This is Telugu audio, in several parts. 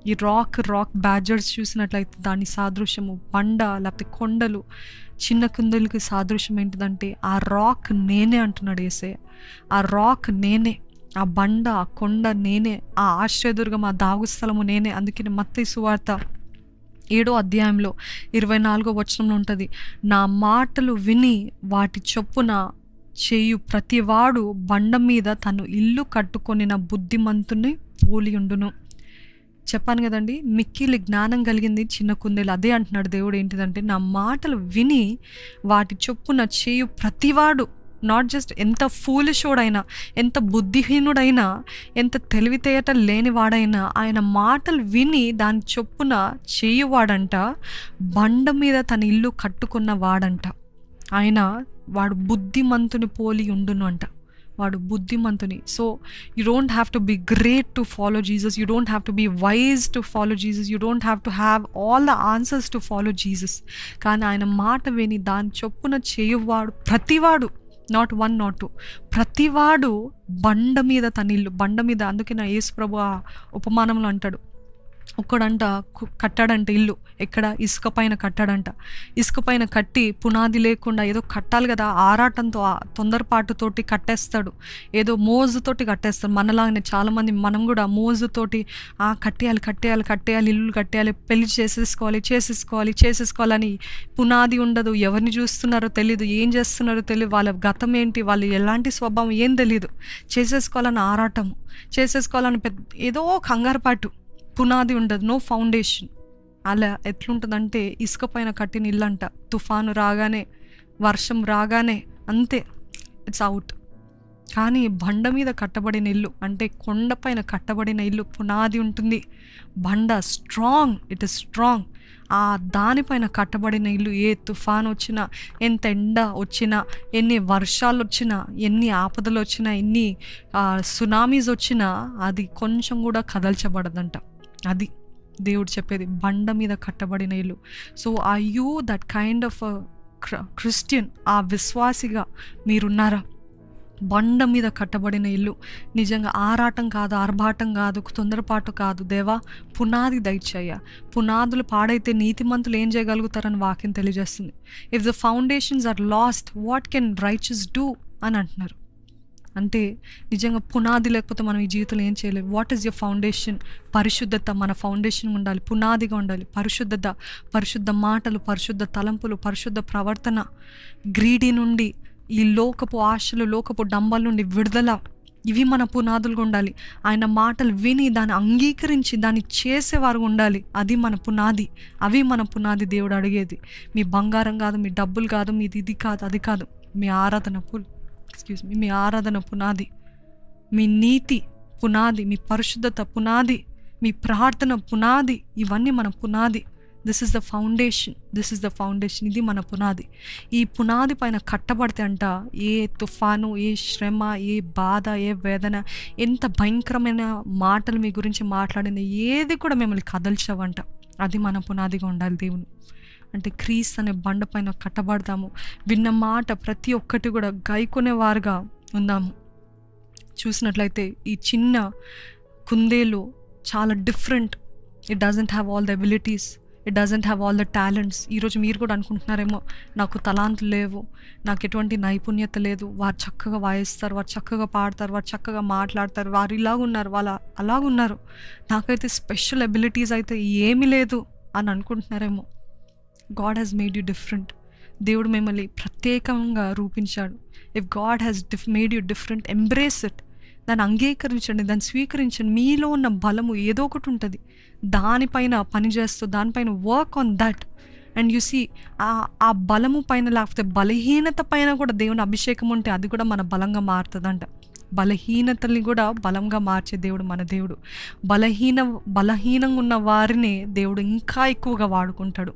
ఈ రాక్ బ్యాజర్స్ చూసినట్లయితే దాని సాదృశ్యము బండ, లేకపోతే కొండలు, చిన్న కుందలకి సాదృశ్యం ఏంటిదంటే ఆ రాక్ నేనే అంటున్నాడు యేసయ్య. ఆ రాక్ నేనే, ఆ బండ, ఆ కొండ నేనే, ఆ ఆశ్రయదుర్గం, ఆ దాగు స్థలము నేనే. అందుకని మత్తయి సువార్త 7వ అధ్యాయంలో 24వ వచనంలో ఉంటుంది, నా మాటలు విని వాటి చొప్పున చేయు ప్రతివాడు బండ మీద తను ఇల్లు కట్టుకొనిన బుద్ధిమంతుని పోలి ఉండును. చెప్పాను కదండి, మిక్కిలి జ్ఞానం కలిగింది చిన్న కుందేలు. అదే అంటున్నాడు దేవుడు ఏంటిదంటే, నా మాటలు విని వాటి చొప్పున చేయు ప్రతివాడు, నాట్ జస్ట్ ఎంత ఫూలిషోడైనా, ఎంత బుద్ధిహీనుడైనా, ఎంత తెలివితేట లేనివాడైనా ఆయన మాటలు విని దాని చొప్పున చేయువాడంట బండ మీద తన ఇల్లు కట్టుకున్న వాడంట. వాడు బుద్ధిమంతుని పోలి ఉండును అంట. వాడు బుద్ధిమంతుని. So you don't have to be great to follow Jesus, you don't have to be wise to follow Jesus, you don't have to have all the answers to follow Jesus. కానీ ఆయన మాట విని దాని చొప్పున చేయువాడు ప్రతివాడు, నాట్ 1 నాట్ 2, ప్రతివాడు బండ మీద తన ఇల్లు, బండ మీద. అందుకే నా యేసు ప్రభు ఆ ఉపమానంలో అంటాడు, ఒక్కడంట కట్టాడంట ఇల్లు, ఎక్కడ? ఇసుక పైన కట్టాడంట. ఇసుక పైన కట్టి పునాది లేకుండా ఏదో కట్టాలి కదా, ఆరాటంతో తొందరపాటుతోటి కట్టేస్తాడు, ఏదో మోజుతోటి కట్టేస్తాడు. మనలాగానే చాలామంది మనం కూడా మోజుతోటి కట్టేయాలి, ఇల్లు కట్టేయాలి, పెళ్లి చేసేసుకోవాలని. పునాది ఉండదు, ఎవరిని చూస్తున్నారో తెలీదు, ఏం చేస్తున్నారో తెలియదు, వాళ్ళ గతం ఏంటి, వాళ్ళు ఎలాంటి స్వభావం ఏం తెలీదు, చేసేసుకోవాలని ఆరాటము, చేసేసుకోవాలని ఏదో కంగారుపాటు, పునాది ఉండదు, నో ఫౌండేషన్. అలా ఎట్లుంటుందంటే ఇసుక పైన కట్టిన ఇల్లు అంట, తుఫాను రాగానే, వర్షం రాగానే అంతే, ఇట్స్ అవుట్. కానీ బండ మీద కట్టబడిన ఇల్లు అంటే కొండపైన కట్టబడిన ఇల్లు, పునాది ఉంటుంది, బండ స్ట్రాంగ్, ఇట్ ఇస్ స్ట్రాంగ్. ఆ దానిపైన కట్టబడిన ఇల్లు ఏ తుఫాను వచ్చినా, ఎంత ఎండ వచ్చినా, ఎన్ని వర్షాలు వచ్చినా, ఎన్ని ఆపదలు వచ్చినా, ఎన్ని సునామీస్ వచ్చినా అది కొంచెం కూడా కదల్చబడదంట. అది దేవుడు చెప్పేది, బండ మీద కట్టబడిన ఇల్లు. So are you that kind of Christian? ఆ విశ్వాసిగా మీరున్నారా? బండ మీద కట్టబడిన ఇల్లు, నిజంగా ఆరాటం కాదు, ఆర్భాటం కాదు, తొందరపాటు కాదు. దేవా పునాది దయచేయ్యా. పునాదులు పాడైతే నీతిమంతులు ఏం చేయగలుగుతారని వాక్యం తెలియజేస్తుంది. If the foundations are lost what can righteous do అని అంటున్నారు. అంటే నిజంగా పునాది లేకపోతే మనం ఈ జీవితంలో ఏం చేయలేము. What is your foundation? పరిశుద్ధత మన ఫౌండేషన్ ఉండాలి, పునాదిగా ఉండాలి. పరిశుద్ధత, పరిశుద్ధ మాటలు, పరిశుద్ధ తలంపులు, పరిశుద్ధ ప్రవర్తన, గ్రీడీ నుండి, ఈ లోకపు ఆశలు, లోకపు డంబాల నుండి విడుదల, ఇవి మన పునాదులుగా ఉండాలి. ఆయన మాటలు విని దాన్ని అంగీకరించి దాన్ని చేసేవారు ఉండాలి. అది మన పునాది, అవి మన పునాది. దేవుడు అడిగేది మీ బంగారం కాదు, మీ డబ్బులు కాదు, మీది ఇది కాదు, అది కాదు. మీ ఆరాధన పునాది, మీ నీతి పునాది, మీ పరిశుద్ధత పునాది, మీ ప్రార్థన పునాది, ఇవన్నీ మన పునాది. దిస్ ఇస్ ద ఫౌండేషన్, ఇది మన పునాది. ఈ పునాది పైన కట్టబడితే అంట ఏ తుఫాను, ఏ శ్రమ, ఏ బాధ, ఏ వేదన, ఎంత భయంకరమైన మాటలు మీ గురించి మాట్లాడిన ఏది కూడా మిమ్మల్ని కదల్చవంట. అది మన పునాదిగా ఉండాలి. దేవుని అంటే క్రీస్తు అనే బండ పైన కట్టబడతాము. విన్న మాట ప్రతి ఒక్కటి కూడా గైకొనేవారుగా ఉందాము. చూసినట్లయితే ఈ చిన్న కుందేలు చాలా different. It doesn't have all the abilities, it doesn't have all the talents. ఈరోజు మీరు కూడా అనుకుంటున్నారేమో, నాకు తలాంతులు లేవు, నాకు ఎటువంటి నైపుణ్యత లేదు, వారు చక్కగా వాయిస్తారు, వారు చక్కగా పాడతారు, వారు చక్కగా మాట్లాడతారు, వారు ఇలాగున్నారు, వాళ్ళు అలాగున్నారు, నాకైతే స్పెషల్ ఎబిలిటీస్ అయితే ఏమీ లేదు అని అనుకుంటున్నారేమో. God has made you different. దేవుడు మిమ్మల్ని ప్రత్యేకంగా రూపించాడు. If God has made you different, embrace it. దాన్ని అంగీకరించండి, దాన్ని స్వీకరించండి. మీలో ఉన్న బలము ఏదో ఒకటి ఉంటుంది, దానిపైన పనిచేస్తూ, దానిపైన work on that. And you see ఆ బలము పైన, లేకపోతే బలహీనత పైన కూడా దేవుని అభిషేకం ఉంటే అది కూడా మన బలంగా మారుతుందంట. బలహీనతల్ని కూడా బలంగా మార్చే దేవుడు మన దేవుడు. బలహీనంగా ఉన్న వారిని దేవుడు ఇంకా ఎక్కువగా వాడుకుంటాడు.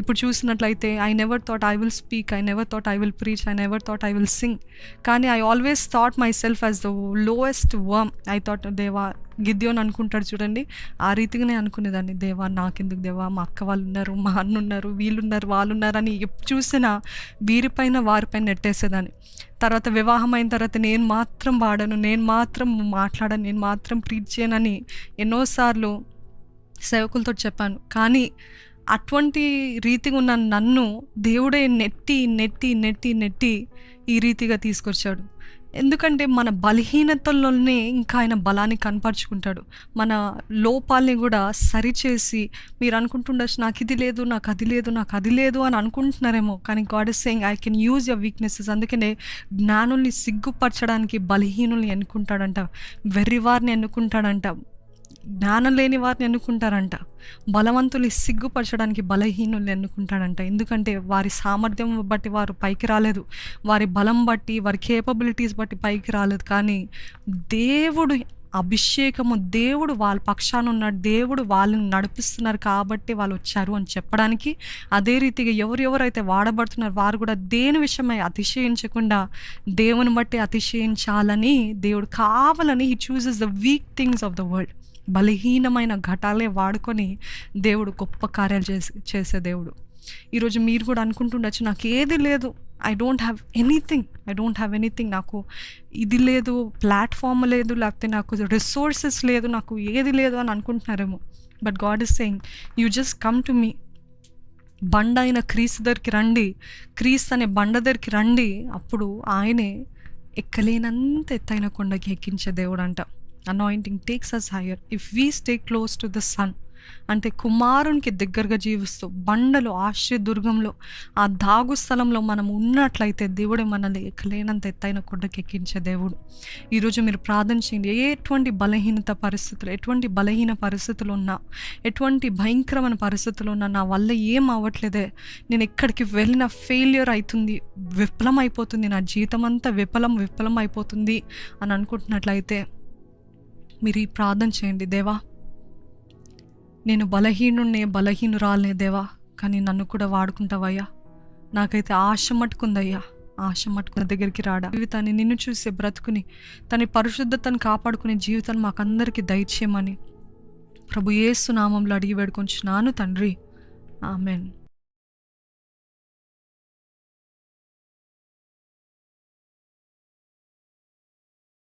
ఇప్పుడు చూసినట్లయితే I never thought I will speak, I never thought I will preach, I never thought I will sing. కానీ I always thought myself as the lowest worm. I thought దేవా, గిద్యోని అనుకుంటాడు చూడండి, ఆ రీతిగానే అనుకునేదాన్ని. దేవా నాకెందుకు దేవా, మా అక్క వాళ్ళు ఉన్నారు, మా అన్న ఉన్నారు, వీళ్ళున్నారు, వాళ్ళున్నారు అని ఎప్పుడు చూసినా వీరిపైన వారిపైన నెట్టేసేదాన్ని. తర్వాత వివాహం అయిన తర్వాత నేను మాత్రం పాడను, నేను మాత్రం మాట్లాడను, నేను మాత్రం ప్రీచ్ చేయనని ఎన్నోసార్లు సేవకులతో చెప్పాను. కానీ అటువంటి రీతిగా ఉన్న నన్ను దేవుడే నెట్టి నెట్టి నెట్టి నెట్టి ఈ రీతిగా తీసుకొచ్చాడు. ఎందుకంటే మన బలహీనతల్లోనే ఇంకా ఆయన బలాన్ని కనపరుచుకుంటాడు. మన లోపాలని కూడా సరిచేసి, మీరు అనుకుంటుండొచ్చు నాకు ఇది లేదు, నాకు అది లేదు, నాకు అది లేదు అని అనుకుంటున్నారేమో, కానీ God is saying I can use your weaknesses. అందుకనే జ్ఞానుల్ని సిగ్గుపరచడానికి బలహీనుల్ని ఎన్నుకుంటాడంట, వెర్రివారిని ఎన్నుకుంటాడంట, జ్ఞానం లేని వారిని ఎన్నుకుంటారంట, బలవంతుల్ని సిగ్గుపరచడానికి బలహీనుల్ని ఎన్నుకుంటాడంట. ఎందుకంటే వారి సామర్థ్యం బట్టి వారు పైకి రాలేదు, వారి బలం బట్టి, వారి కేపబిలిటీస్ బట్టి పైకి రాలేదు. కానీ దేవుడు అభిషేకము, దేవుడు వాళ్ళ పక్షాన ఉన్నాడు, దేవుడు వాళ్ళని నడిపిస్తున్నారు కాబట్టి వాళ్ళు వచ్చారు అని చెప్పడానికి. అదే రీతిగా ఎవరెవరైతే వాడబడుతున్నారు వారు కూడా దేని విషయమై అతిశయించకుండా దేవుని బట్టి అతిశయించాలని దేవుడు కావాలని he chooses the week things of the world. బలహీనమైన ఘటాలే వాడుకొని దేవుడు గొప్ప కార్యాలు చేసే దేవుడు. ఈరోజు మీరు కూడా అనుకుంటుండొచ్చు నాకు ఏది లేదు, ఐ డోంట్ హ్యావ్ ఎనీథింగ్, నాకు ఇది లేదు, ప్లాట్ఫామ్ లేదు, లేకపోతే నాకు రిసోర్సెస్ లేదు, నాకు ఏది లేదు అని అనుకుంటున్నారేమో. But God is saying you just come to me. బండ అయిన క్రీస్తు దగ్గరికి రండి, క్రీస్తు అనే బండ దగ్గరికి రండి, అప్పుడు ఆయనే ఎక్కలేనంత ఎత్తైన కొండకి ఎక్కించే దేవుడు అంట. Anointing takes us higher if we stay close to the sun. అంటే కుమారునికి దగ్గరగా జీవిస్తూ బండలో, ఆశ్రయదుర్గంలో, ఆ దాగు స్థలంలో మనం ఉన్నట్లయితే దేవుడే మనల్ని ఎక్కలేనంత ఎత్తైన కొండకి ఎక్కించే దేవుడు. ఈరోజు మీరు ప్రార్థన చేయండి. ఎటువంటి బలహీన పరిస్థితులు ఉన్నా, ఎటువంటి భయంకరమైన పరిస్థితులు ఉన్నా, నా వల్ల ఏం అవ్వట్లేదే, నేను ఎక్కడికి వెళ్ళిన ఫెయిల్యూర్ అవుతుంది, విఫలం అయిపోతుంది, నా జీవితం అంతా విఫలం అయిపోతుంది అని అనుకుంటున్నట్లయితే మీరు ఈ ప్రార్థన చేయండి. దేవా, నేను బలహీనురాలనే దేవా, కానీ నన్ను కూడా వాడుకుంటావయ్యా. నాకైతే ఆశ మట్టుకుందయ్యా, దగ్గరికి రాడా, జీవితాన్ని నిన్ను చూసే బ్రతుకుని, తన పరిశుద్ధతను కాపాడుకునే జీవితాన్ని మాకందరికీ దయచేయమని ప్రభు యేసు నామంలో అడిగి వేడుకొంచున్నాను తండ్రి. ఆమెన్.